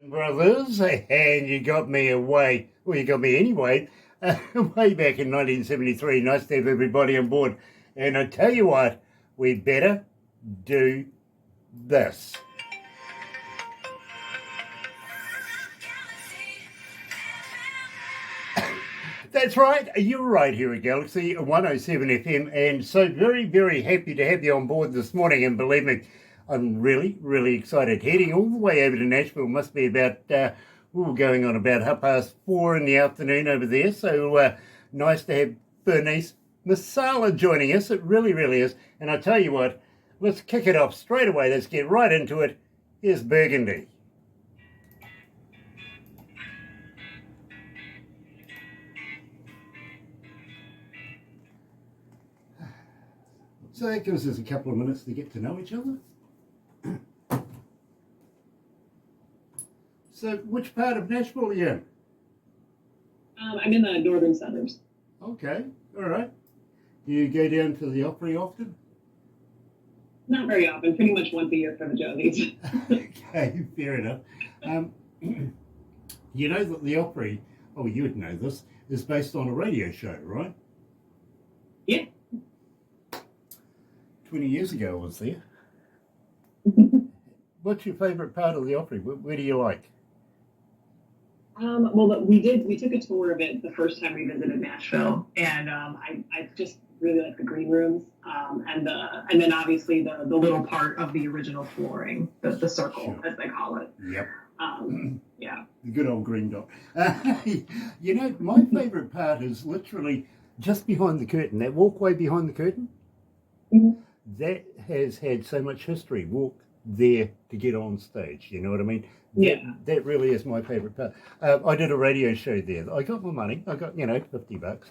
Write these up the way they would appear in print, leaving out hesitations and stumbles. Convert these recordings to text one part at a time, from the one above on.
Brothers, and you got me away, well, you got me anyway, way back in 1973. Nice to have everybody on board. And I tell you what, we better do this. That's right, you're right here at Galaxy 107 FM, and so very, very happy to have you on board this morning. And believe me, I'm really, really excited. Heading all the way over to Nashville, must be about, going on about 4:30 in the afternoon over there. So nice to have Bernice Marsala joining us. It really, really is. And I tell you what, let's kick it off straight away. Let's get right into it. Here's Burgundy. So that gives us a couple of minutes to get to know each other. So which part of Nashville are you in? I'm in the northern suburbs. Okay, all right. Do you go down to the Opry often? Not very often, pretty much once a year for the Josies. Okay, fair enough. You know that the Opry, oh, you would know this, is based on a radio show, right? Yeah. 20 years ago I was there. What's your favourite part of the Opry? Where do you like? Well, we took a tour of it the first time we visited Nashville, and I just really like the green rooms, and then obviously the little part of the original flooring, the circle, Sure. as they call it. Yep. Yeah. The good old green dot. You know, my favourite part is literally just behind the curtain, that walkway behind the curtain. Mm-hmm. That has had so much history. Walk there to get on stage, you know what I mean? Yeah. That really is my favourite part. I did a radio show there. I got my money. I got, $50.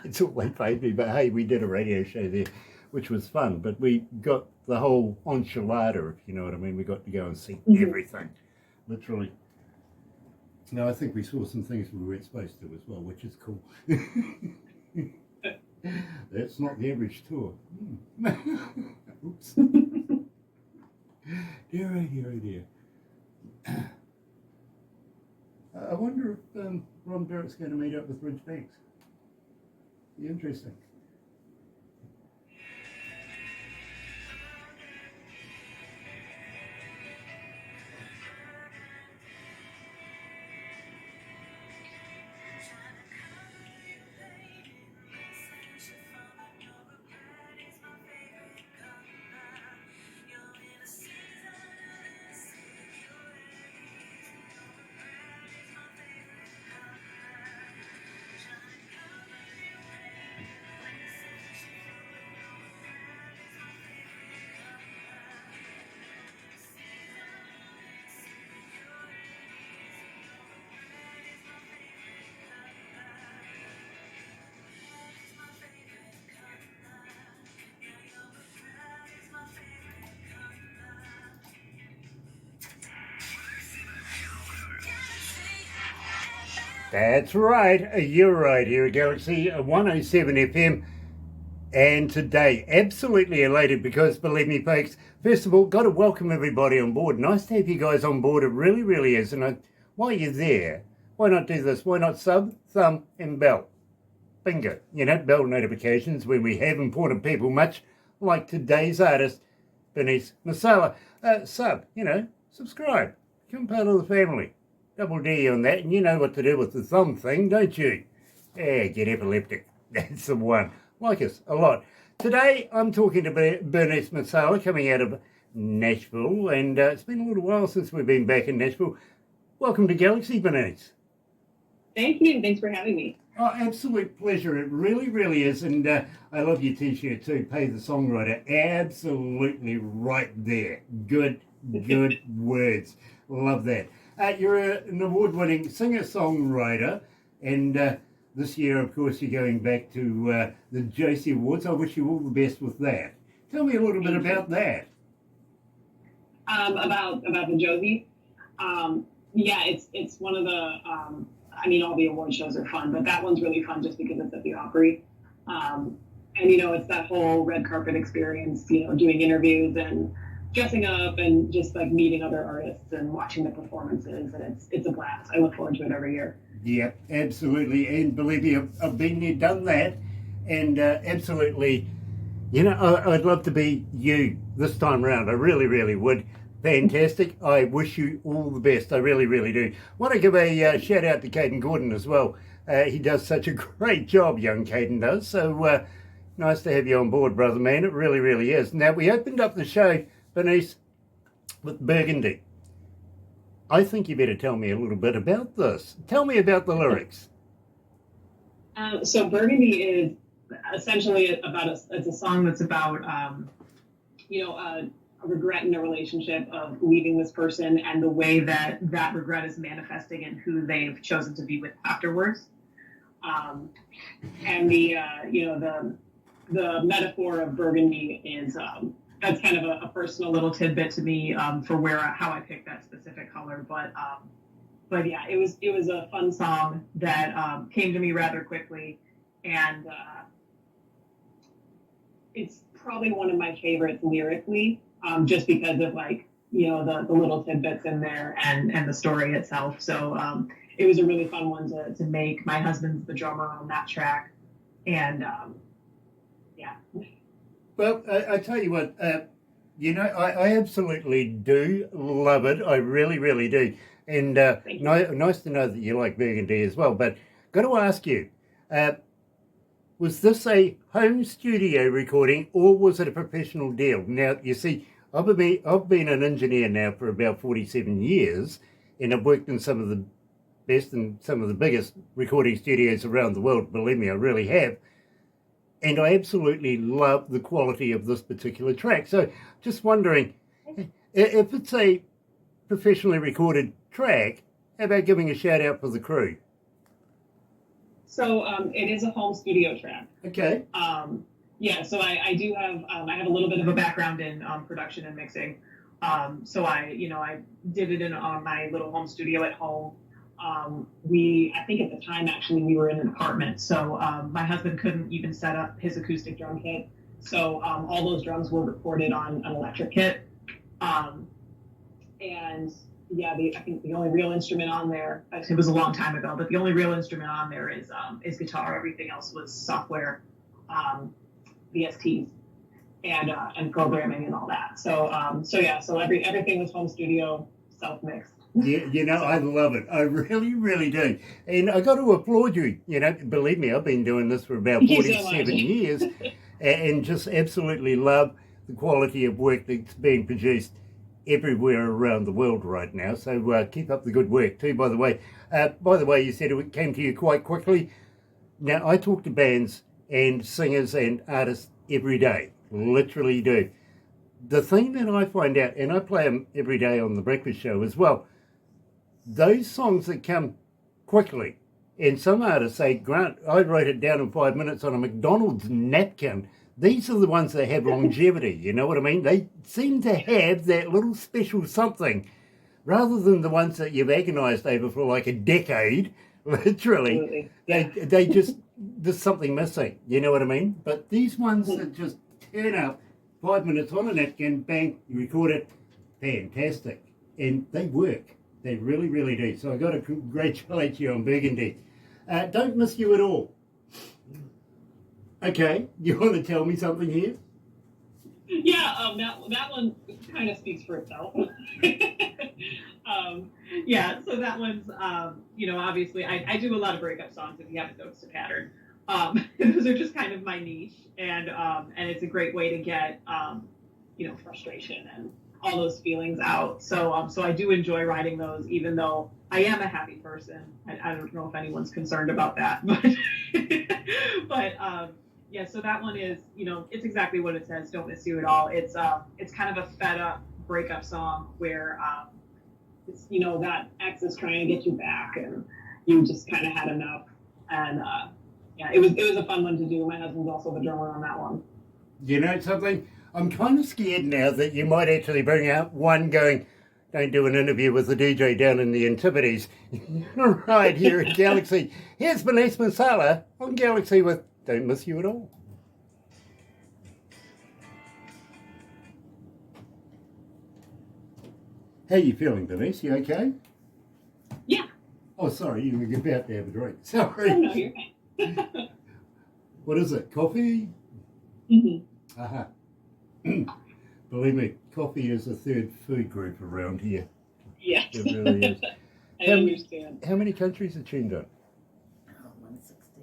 It's all they paid me, but hey, we did a radio show there, which was fun. But we got the whole enchilada, if you know what I mean. We got to go and see everything, literally. No, I think we saw some things we weren't supposed to as well, which is cool. That's not the average tour. Oops. Dear, oh dear, oh dear. I wonder if Ron Barrett's going to meet up with Rich Banks. Be interesting. That's right, you're right here at Galaxy 107 FM. And today, absolutely elated because, believe me, folks, first of all, got to welcome everybody on board. Nice to have you guys on board. It really, really is. And while you're there, why not do this? Why not sub, thumb, and bell? Bingo. Bell notifications when we have important people, much like today's artist, Bernice Marsala. Subscribe. Become part of the family. Double D on that, and you know what to do with the thumb thing, don't you? Yeah, get epileptic. That's the one. Like us a lot. Today, I'm talking to Bernice Marsala, coming out of Nashville, and it's been a little while since we've been back in Nashville. Welcome to Galaxy, Bernice. Thank you. Thanks for having me. Oh, absolute pleasure. It really, really is. And I love your t-shirt too. Pay the songwriter. Absolutely right there. Good words. Love that. You're an award-winning singer-songwriter, and this year, of course, you're going back to the Josie Awards. I wish you all the best with that. Tell me a little bit about that. About the Josie. Yeah, it's one of the. All the award shows are fun, but that one's really fun just because it's at the Opry. And it's that whole red carpet experience. Doing interviews and dressing up and just like meeting other artists and watching the performances, and it's a blast. I look forward to it every year. Yeah, absolutely. And believe me, I've been there, done that, and absolutely, I'd love to be you this time round. I really, really would. Fantastic. I wish you all the best. I really, really do. Want to give a shout out to Caden Gordon as well. He does such a great job, young Caden does. So nice to have you on board, brother man. It really, really is. Now, we opened up the show, Bernice, with Burgundy. I think you better tell me a little bit about this. Tell me about the lyrics. So Burgundy is essentially it's a song that's about, a regret in a relationship of leaving this person and the way that regret is manifesting in who they've chosen to be with afterwards. And the metaphor of Burgundy is, that's kind of a personal little tidbit to me for how I picked that specific color. But yeah, it was a fun song that came to me rather quickly, and it's probably one of my favorites lyrically, just because of the little tidbits in there and the story itself. So it was a really fun one to make. My husband's the drummer on that track, and yeah. Well, I tell you what, I absolutely do love it. I really, really do. And nice to know that you like Burgundy as well. But got to ask you, was this a home studio recording or was it a professional deal? Now, you see, I've been an engineer now for about 47 years, and I've worked in some of the best and some of the biggest recording studios around the world. Believe me, I really have. And I absolutely love the quality of this particular track. So just wondering, if it's a professionally recorded track, how about giving a shout out for the crew? So it is a home studio track. Okay. Yeah, so I do have, I have a little bit of a background in production and mixing. So I did it in my little home studio at home. I think at the time, actually, we were in an apartment. So my husband couldn't even set up his acoustic drum kit. So all those drums were recorded on an electric kit. And yeah, I think the only real instrument on there, it was a long time ago, but the only real instrument on there is guitar. Everything else was software, VSTs, and programming and all that. So everything was home studio, self-mixed. I love it. I really, really do. And I got to applaud you. Believe me, I've been doing this for about 47 years and just absolutely love the quality of work that's being produced everywhere around the world right now. So keep up the good work too, by the way. You said it came to you quite quickly. Now, I talk to bands and singers and artists every day, literally do. The thing that I find out, and I play them every day on the breakfast show as well, those songs that come quickly, and some artists say, Grant, I wrote it down in 5 minutes on a McDonald's napkin. These are the ones that have longevity, you know what I mean? They seem to have that little special something, rather than the ones that you've agonized over for like a decade, literally. They just, there's something missing, you know what I mean? But these ones that just turn up, 5 minutes on a napkin, bang, you record it, fantastic. And they work. They really, really do. So I've got to congratulate you on Burgundy. Don't miss you at all. Okay, you want to tell me something here? Yeah, that one kind of speaks for itself. Yeah, so that one's, obviously I do a lot of breakup songs if you haven't noticed a pattern. Those are just kind of my niche, and it's a great way to get, frustration and all those feelings out. So I do enjoy writing those, even though I am a happy person. I don't know if anyone's concerned about that, but yeah. So that one is, it's exactly what it says. Don't miss you at all. It's kind of a fed up breakup song where it's that ex is trying to get you back, and you just kind of had enough. And yeah, it was a fun one to do. My husband's also the drummer on that one. You know something? I'm kind of scared now that you might actually bring out one going, don't do an interview with the DJ down in the Antipodes. Right here at Galaxy. Here's Bernice Marsala on Galaxy with Don't Miss You at All. How you feeling, Bernice? You okay? Yeah. Oh, sorry, you were about to have a drink. Oh, Sorry. no, you're fine. What is it? Coffee? Mm-hmm. Aha. Believe me, coffee is the third food group around here. Yes. It really is. I understand. How many countries are tuned on? 160.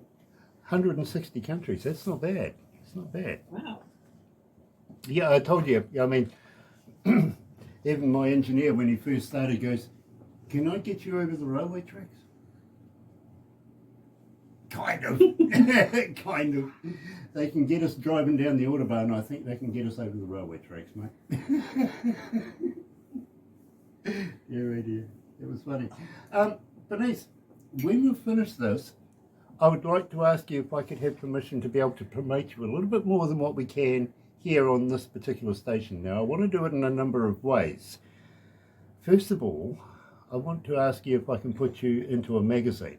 160 countries. That's not bad. It's not bad. Wow. Yeah, I told you. I mean, even my engineer, when he first started, goes, "Can I get you over the railway tracks?" Kind of. Kind of. They can get us driving down the Autobahn. I think they can get us over the railway tracks, mate. Yeah, right here. It was funny. Bernice, when we finish this, I would like to ask you if I could have permission to be able to promote you a little bit more than what we can here on this particular station. Now, I want to do it in a number of ways. First of all, I want to ask you if I can put you into a magazine.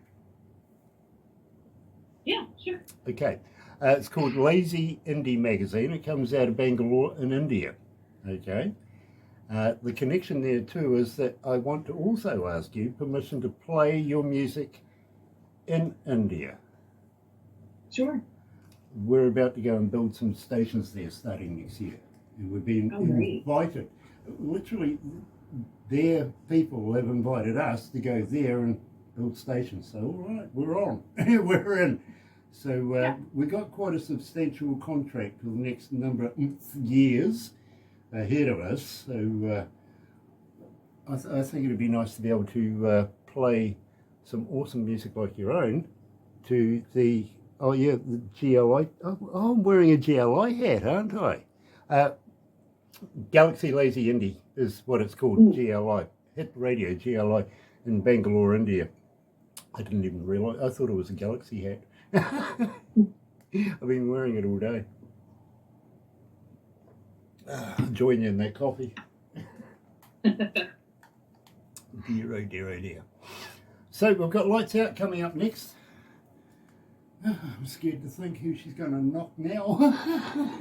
Yeah, sure. Okay. It's called Lazy Indie Magazine. It comes out of Bangalore in India. Okay. The connection there too is that I want to also ask you permission to play your music in India. Sure. We're about to go and build some stations there starting next year. And we've been invited. Literally, their people have invited us to go there and build stations. So, all right, we're on. We're in. So we got quite a substantial contract for the next number of years ahead of us. So I think it'd be nice to be able to play some awesome music like your own to the, the GLI. Oh, I'm wearing a GLI hat, aren't I? Galaxy Lazy Indie is what it's called, GLI. Hit radio, GLI, in Bangalore, India. I didn't even realise, I thought it was a Galaxy hat. I've been wearing it all day. Join you in that coffee. Dear, oh dear, oh dear. So we've got Lights Out coming up next. I'm scared to think who she's going to knock now. Oh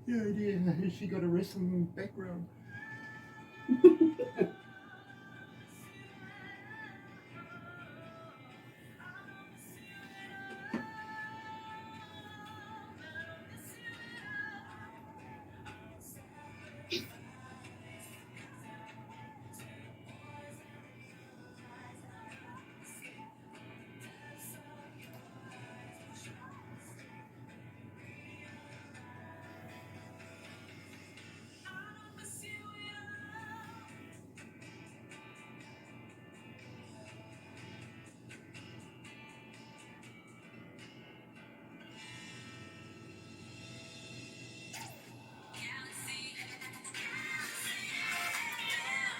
dear, has she got a wrestling background?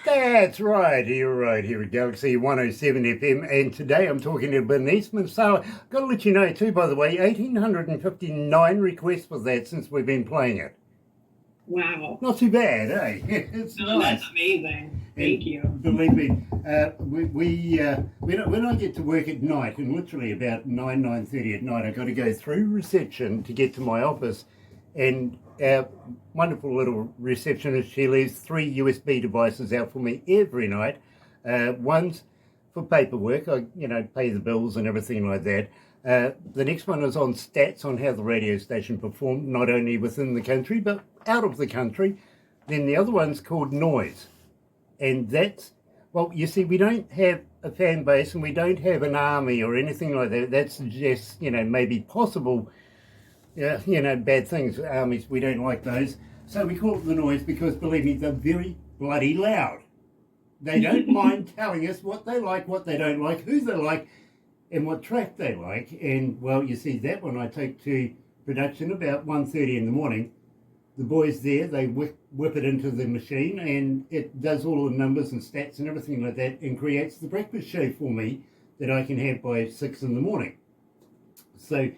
That's right, you're right here at Galaxy 107 FM, and today I'm talking to Bernice Marsala. Got to let you know too, by the way, 1,859 requests for that since we've been playing it. Wow. Not too bad, eh? It's nice. That's amazing. Thank you. Believe me, when I get to work at night, and literally about 9:30 at night, I've got to go through reception to get to my office, and our wonderful little receptionist, she leaves 3 USB devices out for me every night. One's for paperwork, I pay the bills and everything like that. The next one is on stats on how the radio station performed, not only within the country, but out of the country. Then the other one's called noise. And that's, well, you see, we don't have a fan base and we don't have an army or anything like that. That suggests, maybe possible, bad things. Armies, we don't like those. So we call it the noise because, believe me, they're very bloody loud. They don't mind telling us what they like, what they don't like, who they like, and what track they like. And, well, you see, that one I take to production about 1:30 in the morning. The boys there, they whip it into the machine and it does all the numbers and stats and everything like that and creates the breakfast show for me that I can have by 6 in the morning. So,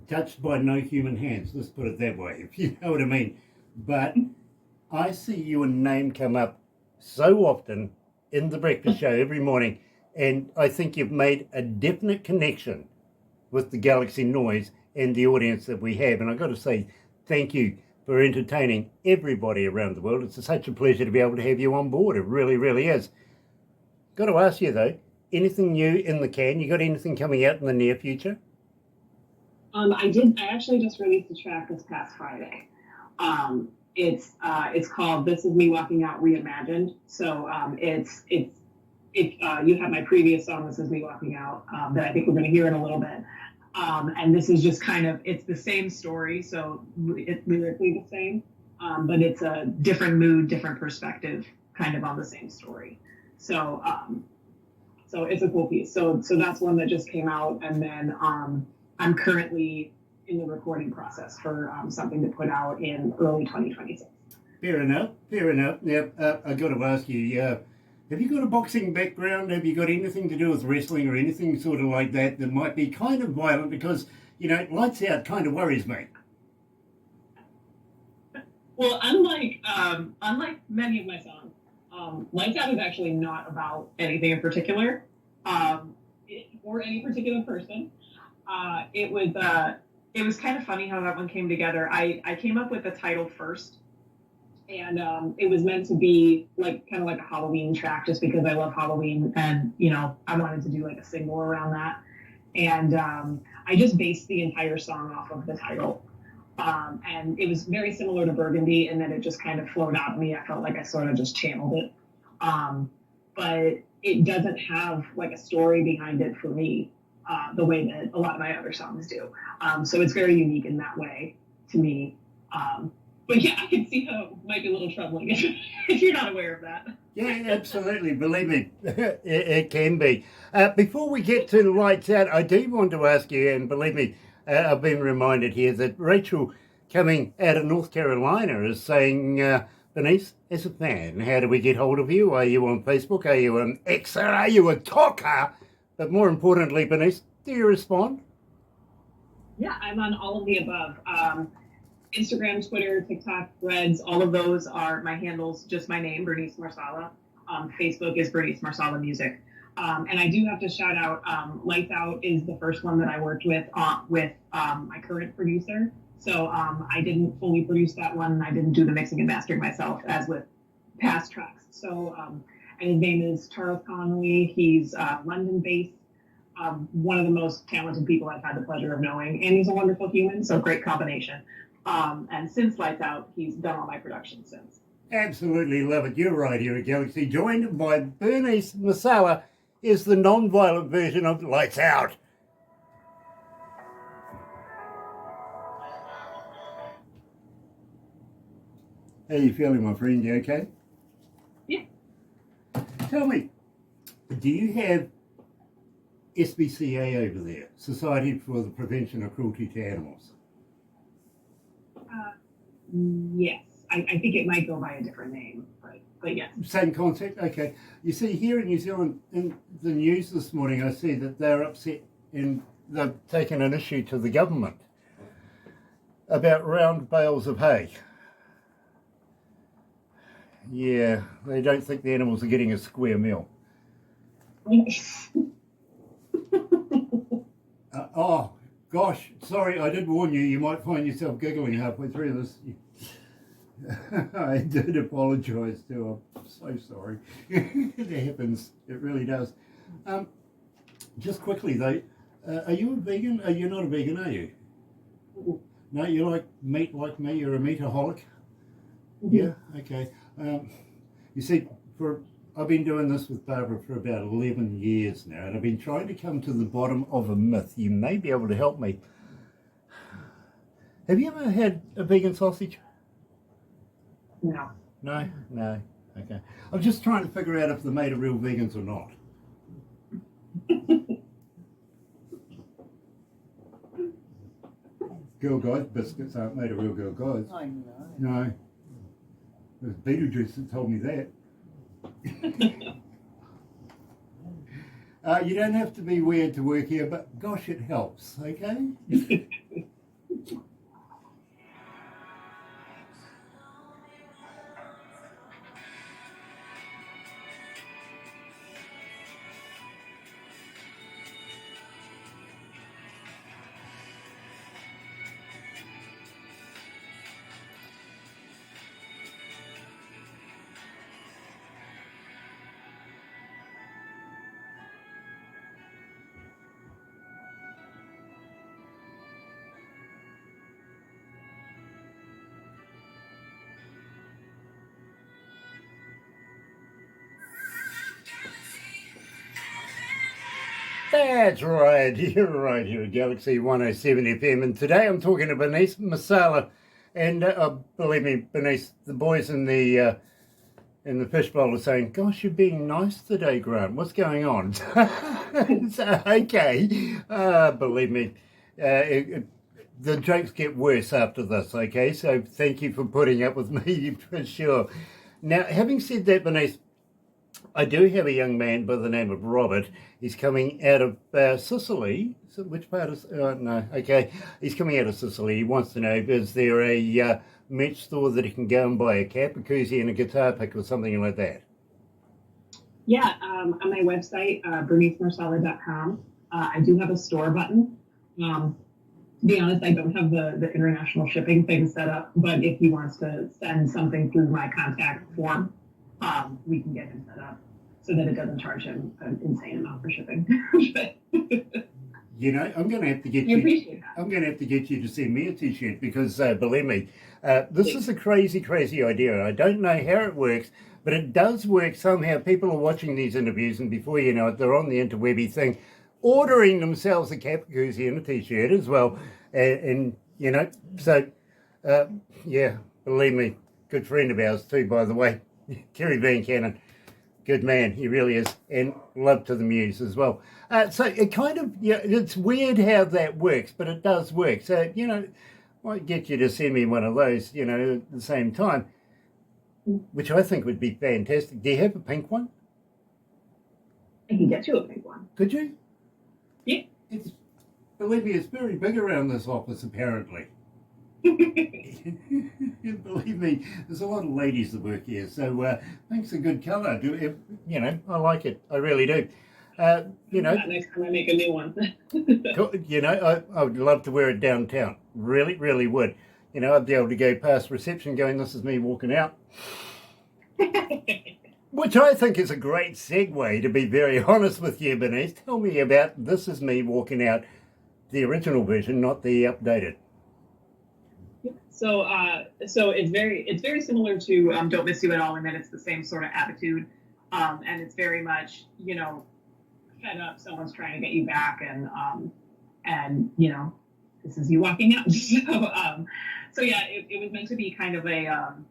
touched by no human hands, let's put it that way, if you know what I mean. But I see your name come up so often in the breakfast show every morning, and I think you've made a definite connection with the Galaxy Noise and the audience that we have. And I've got to say thank you for entertaining everybody around the world. It's such a pleasure to be able to have you on board. It really, really is. Got to ask you though, anything new in the can? You got anything coming out in the near future? I did. I actually just released a track this past Friday. It's called "This Is Me Walking Out Reimagined." So you have my previous song, "This Is Me Walking Out," that I think we're going to hear in a little bit. And this is just kind of, it's the same story, so it's lyrically the same, but it's a different mood, different perspective, kind of on the same story. So so it's a cool piece. So that's one that just came out, and then I'm currently in the recording process for something to put out in early 2026. Fair enough. Fair enough. Now, I got to ask you, have you got a boxing background? Have you got anything to do with wrestling or anything sort of like that that might be kind of violent? Because, you know, Lights Out kind of worries me. Well, unlike many of my songs, Lights Out is actually not about anything in particular, or any particular person. It was kind of funny how that one came together. I came up with the title first, and it was meant to be like kind of like a Halloween track, just because I love Halloween, and I wanted to do like a single around that, and I just based the entire song off of the title. And it was very similar to Burgundy, and then it just kind of flowed out of me. I felt like I sort of just channeled it. But it doesn't have like a story behind it for me, the way that a lot of my other songs do. So it's very unique in that way to me. But yeah, I can see how it might be a little troubling if you're not aware of that. Yeah, absolutely. Believe me, it can be. Before we get to Lights Out, I do want to ask you, and believe me, I've been reminded here that Rachel, coming out of North Carolina, is saying, Bernice, as a fan, how do we get hold of you? Are you on Facebook? Are you on X? Are you a talker? But more importantly, Bernice, do you respond? Yeah, I'm on all of the above. Instagram, Twitter, TikTok, Threads, all of those are my handles, just my name, Bernice Marsala. Facebook is Bernice Marsala Music. And I do have to shout out, Lights Out is the first one that I worked with my current producer. So I didn't fully produce that one. I didn't do the mixing and mastering myself, as with past tracks. So, and his name is Charles Connolly. He's London-based. One of the most talented people I've had the pleasure of knowing, and he's a wonderful human, so great combination. And since Lights Out, he's done all my production since. Absolutely love it. You're right here at Galaxy. Joined by Bernice Marsala is the non-violent version of Lights Out. How you feeling, my friend? You okay? Yeah. Tell me, do you have SPCA over there, Society for the Prevention of Cruelty to Animals? Yes. I think it might go by a different name, but yes. Same concept? Okay. You see, here in New Zealand, in the news this morning, I see that they're upset and they've taken an issue to the government about round bales of hay. Yeah, they don't think the animals are getting a square meal. Oh, gosh, sorry, I did warn you. You might find yourself giggling halfway through this. I did apologise too. I'm so sorry. It happens. It really does. Just quickly though, are you a vegan? You're not a vegan, are you? No, you like meat like me. You're a meataholic. Mm-hmm. Yeah. Okay. You see, I've been doing this with Barbara for about 11 years now, and I've been trying to come to the bottom of a myth. You may be able to help me. Have you ever had a vegan sausage? No. No? No. Okay. I'm just trying to figure out if they're made of real vegans or not. Girl Guides biscuits aren't made of real Girl Guides. I know. No. It was Beetlejuice that told me that. You don't have to be weird to work here, but gosh, it helps, okay? That's right. You're right here at Galaxy 107 FM. And today I'm talking to Bernice Marsala. And believe me, Bernice, the boys in the fishbowl are saying, "Gosh, you're being nice today, Grant. What's going on?" So, okay. Believe me, the jokes get worse after this, okay? So thank you for putting up with me for sure. Now, having said that, Bernice, I do have a young man by the name of Robert. He's coming out of Sicily. So which part is... no, okay. He's coming out of Sicily. He wants to know, is there a merch store that he can go and buy a cap, a koozie and a guitar pick or something like that? Yeah, on my website, bernicemarsala.com, I do have a store button. To be honest, I don't have the international shipping thing set up, but if he wants to send something through my contact form, we can get him set up so that it doesn't charge him an insane amount for shipping. You know, I'm going to have to get You appreciate that. I'm going to have to get you to send me a t-shirt because, believe me, this is a crazy, crazy idea. I don't know how it works, but it does work somehow. People are watching these interviews, and before you know it, they're on the interwebby thing, ordering themselves a cap, koozie, and a t-shirt as well. And you know, so, yeah, believe me, good friend of ours too, by the way, Kerry Van Cannon. Good man, he really is, and love to the muse as well. So it kind of, yeah, it's weird how that works, but it does work. So, you know, might get you to send me one of those, you know, at the same time, which I think would be fantastic. Do you have a pink one? I can get you a pink one. Could you? Yeah. It's, believe me, it's very big around this office, apparently. Believe me, there's a lot of ladies that work here, so pink's a good colour. You know, I like it. I really do. You know, next time I make a new one. you know, I would love to wear it downtown. Really, really would. You know, I'd be able to go past reception going, "This is me walking out." Which I think is a great segue, to be very honest with you, Bernice. Tell me about "This Is Me Walking Out," the original version, not the updated. So it's very similar to "Don't Miss You at All" in that it's the same sort of attitude, and it's very much, you know, fed up. Someone's trying to get you back, and you know, this is you walking out. So yeah, it was meant to be kind of an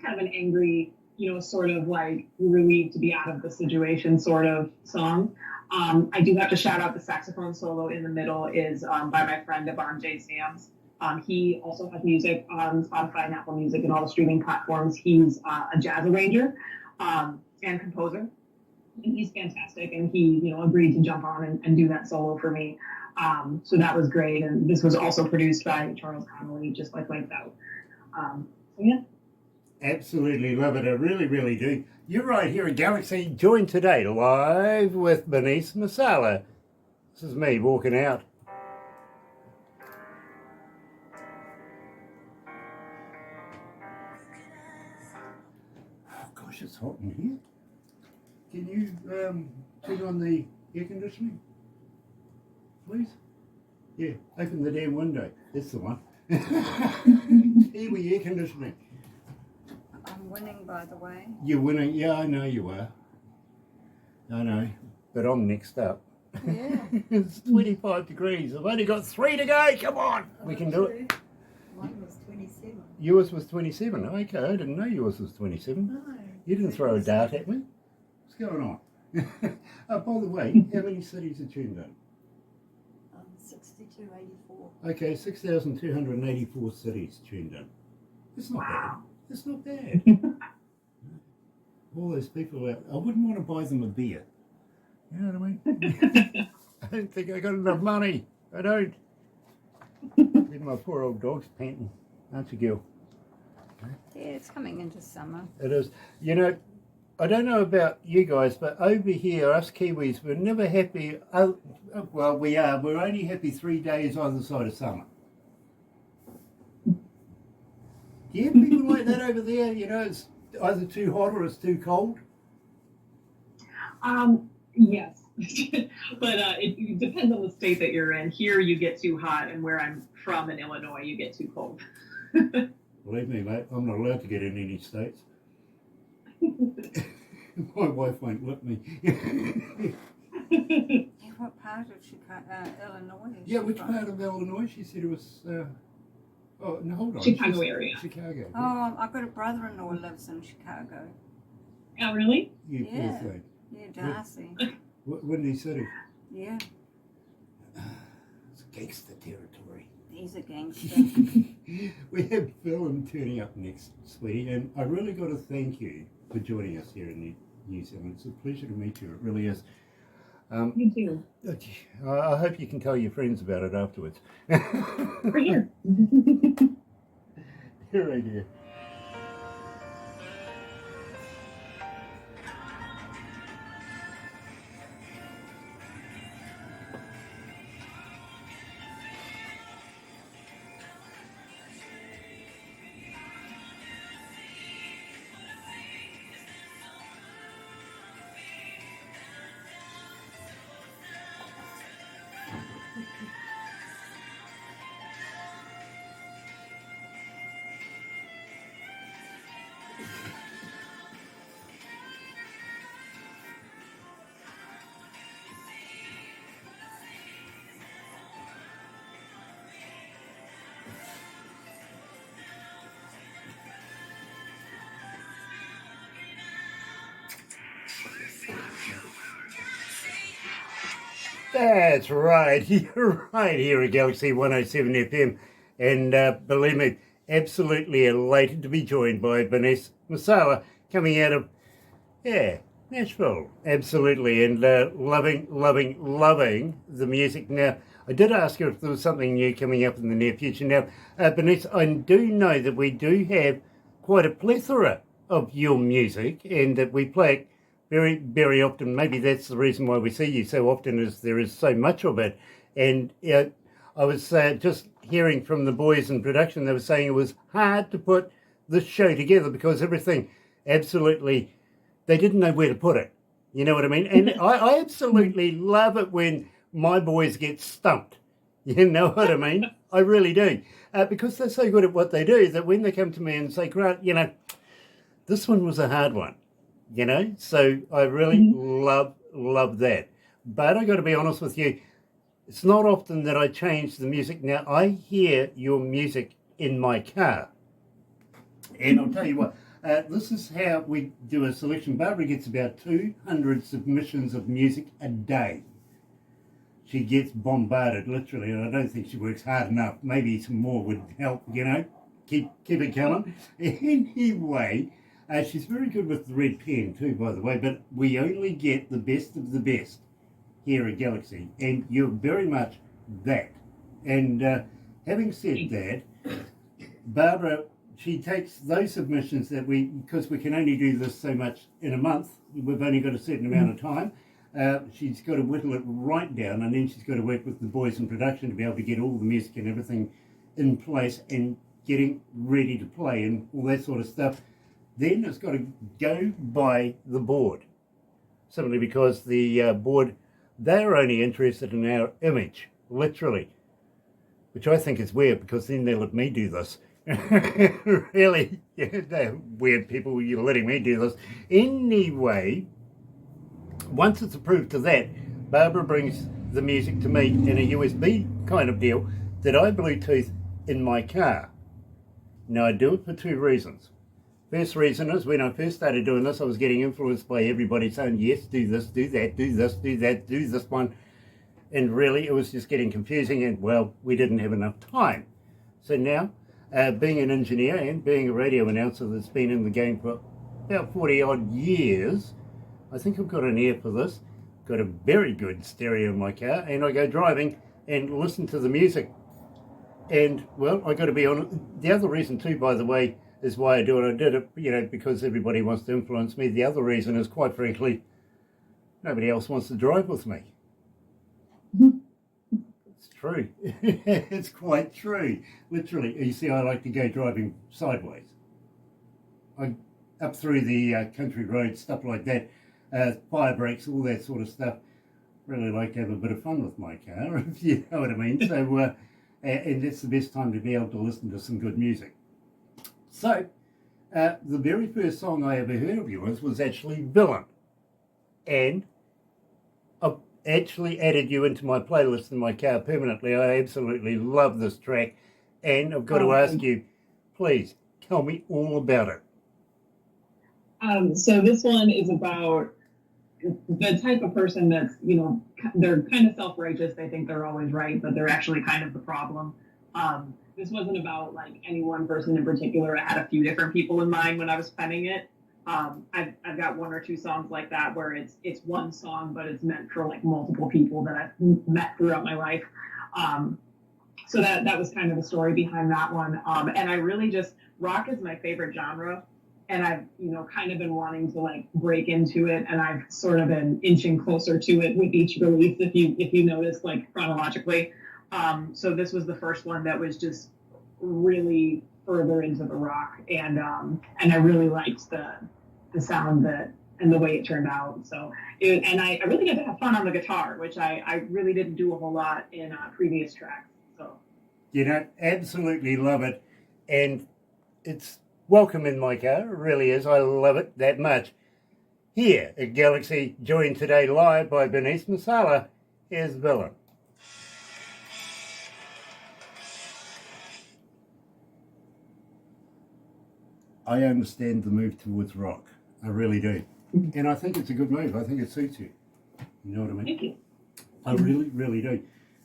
angry, you know, sort of like relieved to be out of the situation sort of song. I do have to shout out the saxophone solo in the middle is by my friend Devon J. Sams. He also has music on Spotify and Apple Music and all the streaming platforms. He's a jazz arranger and composer, and he's fantastic. And he, you know, agreed to jump on and do that solo for me. So that was great. And this was also produced by Charles Connolly, just like Lights Out. So yeah. Absolutely love it. I really, really do. You're right here at Galaxy, joined today live with Bernice Marsala. This is me walking out. Oh gosh, it's hot in here. Can you turn on the air conditioning, please? Yeah, open the damn window. That's the one. Kiwi air conditioning. I'm winning, by the way. You're winning. Yeah, I know you are. I know. But I'm next up. Yeah. It's 25 degrees. I've only got 3 to go. Come on. We can do it. Mine was 27. Yours was 27. Okay, I didn't know yours was 27. No. You didn't throw a dart at me. What's going on? Oh, by the way, how many cities are tuned in? 6284. Okay, 6,284 cities tuned in. It's not bad. It's not bad. All those people out. I wouldn't want to buy them a beer. You know what I mean? I don't think I got enough money. I don't. Then my poor old dog's panting. Aren't you, Gil? Yeah, it's coming into summer. It is. You know, I don't know about you guys, but over here, us Kiwis, we're never happy. Well, we are. We're only happy 3 days either side of summer. Do you have people like that over there? You know, it's either too hot or it's too cold? Yes. But it depends on the state that you're in. Here you get too hot, and where I'm from in Illinois, you get too cold. Believe me, mate, I'm not allowed to get in any states. My wife won't let me. Yeah, what part of Chicago, Illinois? is Yeah, she which from? part of Illinois? She said it was. Oh no, hold on. Chicago She's- area. Chicago. Oh, I've got a brother-in-law who lives in Chicago. Oh, really? You poor Yeah. thing. Yeah, Darcy. Windy City. Yeah, It's gangster territory. he's a gangster. We have Phil turning up next, sweetie, and I really got to thank you for joining us here in New Zealand. It's a pleasure to meet you. It really is. You too. I hope you can tell your friends about it afterwards. For sure. Here I do. That's right. You're right here at Galaxy 107 FM. And believe me, absolutely elated to be joined by Bernice Marsala coming out of, Nashville. Absolutely. And loving the music. Now, I did ask her if there was something new coming up in the near future. Now, Bernice, I do know that we do have quite a plethora of your music and that we play it very, very often. Maybe that's the reason why we see you so often, is there is so much of it. And I was just hearing from the boys in production, they were saying it was hard to put this show together because everything absolutely, they didn't know where to put it. You know what I mean? And I absolutely love it when my boys get stumped. You know what I mean? I really do. Because they're so good at what they do that when they come to me and say, Grant, this one was a hard one. So I really love that. But I got to be honest with you, it's not often that I change the music. Now, I hear your music in my car. And I'll tell you what, this is how we do a selection. Barbara gets about 200 submissions of music a day. She gets bombarded, literally, and I don't think she works hard enough. Maybe some more would help, keep it coming. Anyway, she's very good with the red pen too, by the way, but we only get the best of the best here at Galaxy, and you're very much that. And having said that, Barbara, she takes those submissions that because we can only do this so much in a month, we've only got a certain amount of time, she's got to whittle it right down, and then she's got to work with the boys in production to be able to get all the music and everything in place and getting ready to play and all that sort of stuff. Then it's got to go by the board, simply because the board, they're only interested in our image, literally, which I think is weird because then they let me do this. Really, they're weird people, you're letting me do this. Anyway, once it's approved to that, Barbara brings the music to me in a USB kind of deal that I Bluetooth in my car. Now, I do it for two reasons. First reason is when I first started doing this, I was getting influenced by everybody saying, yes, do this, do that, do this, do that, do this one. And really, it was just getting confusing and, well, we didn't have enough time. So now, being an engineer and being a radio announcer that's been in the game for about 40 odd years, I think I've got an ear for this, got a very good stereo in my car, and I go driving and listen to the music. And, well, I got to be honest, the other reason too, by the way, is why I do it. I did it, because everybody wants to influence me. The other reason is, quite frankly, nobody else wants to drive with me. It's true. It's quite true. Literally, you see, I like to go driving sideways. Up through the country roads, stuff like that, fire breaks, all that sort of stuff. Really like to have a bit of fun with my car, if you know what I mean. So, and that's the best time to be able to listen to some good music. So, the very first song I ever heard of yours was actually Villain. And actually added you into my playlist in my car permanently. I absolutely love this track. And I've got to ask you, please tell me all about it. So this one is about the type of person that's, they're kind of self-righteous. They think they're always right, but they're actually kind of the problem. This wasn't about like any one person in particular. I had a few different people in mind when I was penning it. I've got one or two songs like that where it's one song, but it's meant for like multiple people that I've met throughout my life. So that was kind of the story behind that one. And I really just, rock is my favorite genre. And I've, kind of been wanting to like break into it, and I've sort of been inching closer to it with each release, if you notice, like chronologically. So this was the first one that was just really further into the rock, and I really liked the sound that and the way it turned out. So I really got to have fun on the guitar, which I really didn't do a whole lot in previous tracks. So Absolutely love it, and it's welcome in my car, it really is. I love it that much. Here at Galaxy, joined today live by Bernice Marsala, here's Villain. I understand the move towards rock. I really do. And I think it's a good move. I think it suits you. You know what I mean? Thank you. I really, really do.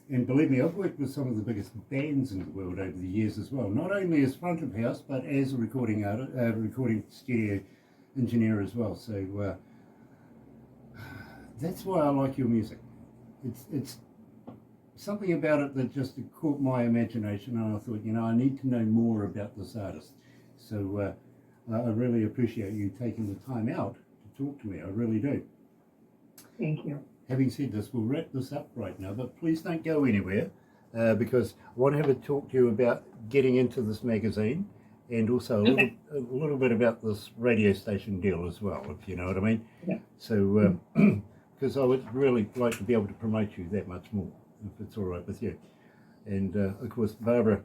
And believe me, I've worked with some of the biggest bands in the world over the years as well. Not only as front of house, but as a recording artist, recording studio engineer as well. So that's why I like your music. It's something about it that just caught my imagination, and I thought, I need to know more about this artist. So I really appreciate you taking the time out to talk to me. I really do. Thank you. Having said this, we'll wrap this up right now, but please don't go anywhere because I want to have a talk to you about getting into this magazine and also a little bit about this radio station deal as well, if you know what I mean. Yeah. So, because I would really like to be able to promote you that much more, if it's all right with you. And of course, Barbara,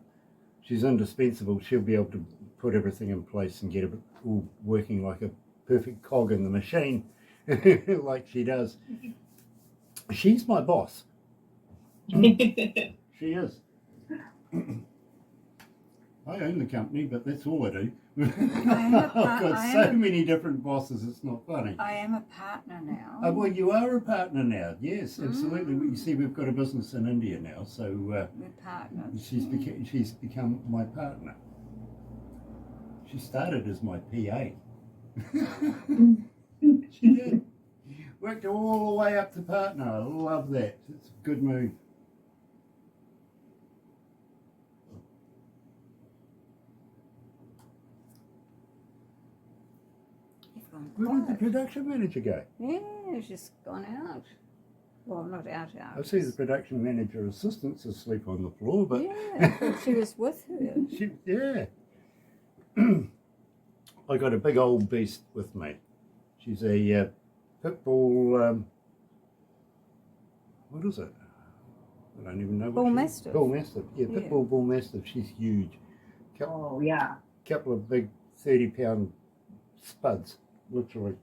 she's indispensable. She'll be able to put everything in place and get it all working like a perfect cog in the machine, like she does. She's my boss. She is. I own the company, but that's all I do. I've got so many different bosses, it's not funny. I am a partner now. Well, you are a partner now. Yes, absolutely. You see, we've got a business in India now, so We're partners. she's become my partner. She started as my PA. She did. Worked all the way up to partner. I love that. It's a good move. Where did the production manager go? Yeah, she's just gone out. Well, not out. I see the production manager assistant's asleep on the floor, but Yeah, I thought she was with her. yeah. I got a big old beast with me. She's a pit bull. What is it? I don't even know. Bull Mastiff. Bull Mastiff. Yeah, pit Yeah. bull Mastiff. She's huge. Oh, yeah. Couple of big 30-pound spuds, literally.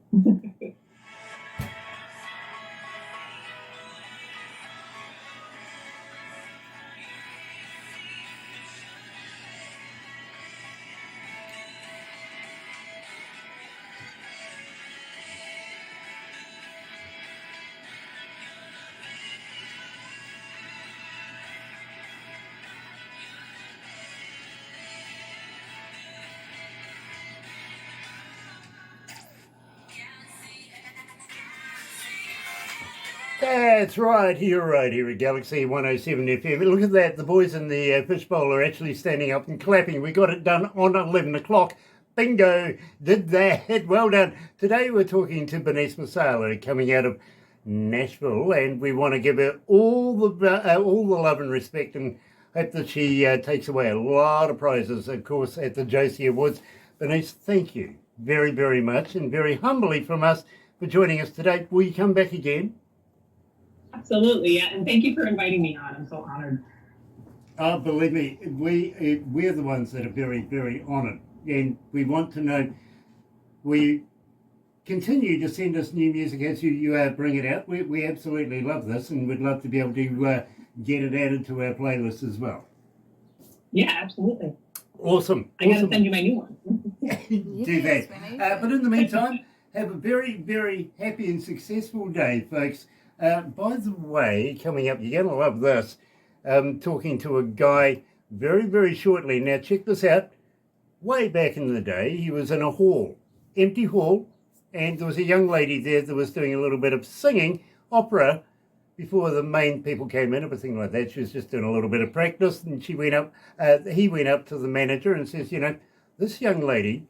That's right, you're right here at Galaxy 107 FM. Look at that, the boys in the fishbowl are actually standing up and clapping. We got it done on 11 o'clock. Bingo, did that, well done. Today we're talking to Bernice Marsala coming out of Nashville, and we want to give her all the love and respect and hope that she takes away a lot of prizes, of course, at the Josie Awards. Bernice, thank you very, very much, and very humbly from us for joining us today. Will you come back again? Absolutely, yeah. And thank you for inviting me on. I'm so honored. Believe me, we're the ones that are very, very honoured, and we want to know. We continue to send us new music as you bring it out. We absolutely love this and would love to be able to get it added to our playlist as well. Yeah, absolutely. Awesome. I got to send you my new one. Do that. But in the meantime, have a very, very happy and successful day, folks. By the way, coming up, you're going to love this. Talking to a guy very, very shortly. Now, check this out. Way back in the day, he was in a hall, empty hall, and there was a young lady there that was doing a little bit of singing, opera, before the main people came in, everything like that. She was just doing a little bit of practice, and he went up to the manager and says, this young lady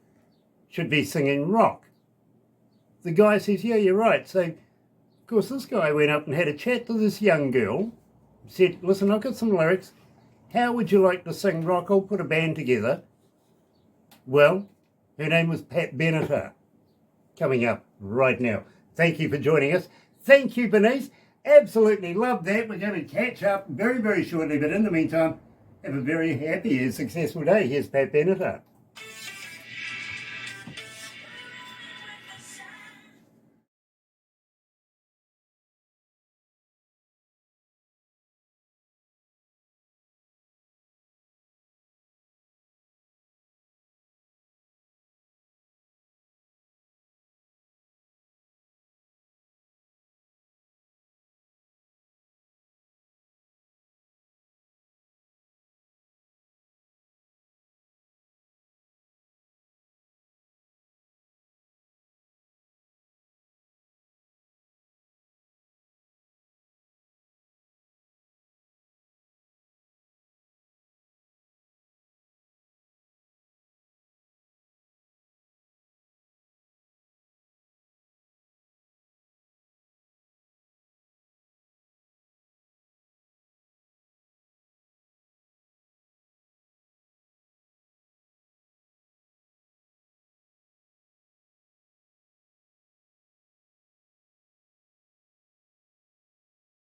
should be singing rock. The guy says, yeah, you're right. So, of course, this guy went up and had a chat to this young girl, said, listen, I've got some lyrics. How would you like to sing rock? I'll put a band together. Well, her name was Pat Benatar. Coming up right now. Thank you for joining us. Thank you, Bernice. Absolutely love that. We're going to catch up very, very shortly. But in the meantime, have a very happy and successful day. Here's Pat Benatar.